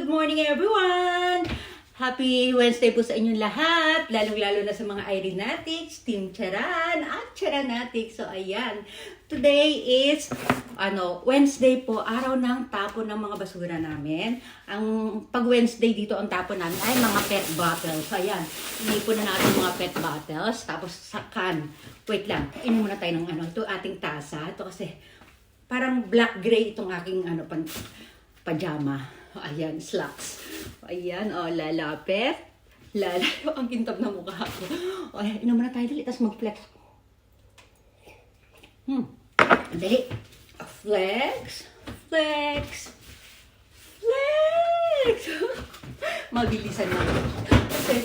Good morning everyone! Happy Wednesday po sa inyong lahat, lalong-lalo na sa mga Irenatics, Team Charan at Charanatics. So ayan, today is Wednesday po, araw ng tapon ng mga basura namin. Ang pag Wednesday dito, ang tapon namin ay mga pet bottles. So ayan, inipon na natin mga pet bottles, tapos sa can. Wait lang, inom muna tayo ng ito ating tasa. Ito kasi parang black-gray itong aking pajama. Ayan, slacks. Ayan, lalapit. Lalayo ang kintab na mukha ko. Ayan, inom na tayo dali, tapos mag-flex. Dali. Flex. Flex. Flex. Mabilisan na. Kasi,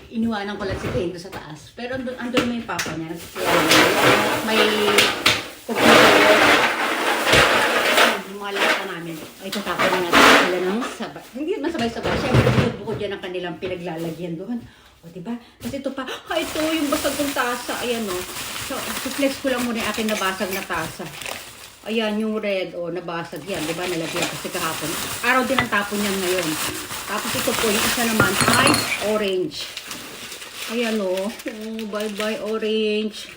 iniwanan ko lang si Kendo sa taas. Pero andun may papa niya. May computer. Malas na namin. Ay, tatapon na natin sila ng sabay. Hindi naman sabay-sabay. Siyempre, bukod-bukod yan ang kanilang pinaglalagyan doon. O, diba? Kasi ito pa, ito yung basag kong tasa. Ayan, o. So, flex ko lang muna yung aking nabasag na tasa. Ayan, yung red, nabasag yan. Diba? Nalagyan kasi kahapon. Araw din ang tapon yan ngayon. Tapos ito po, yung isa naman ay orange. Ayan, o. Bye-bye, orange.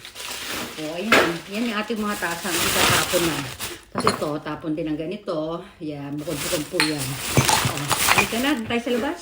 O, ayan. Yan yung ating mga tasa. Ang itatapon na. Kasi ito, tapon din ang ganito. Yan, bukod-bukod po yan. Halika na, tayo sa labas.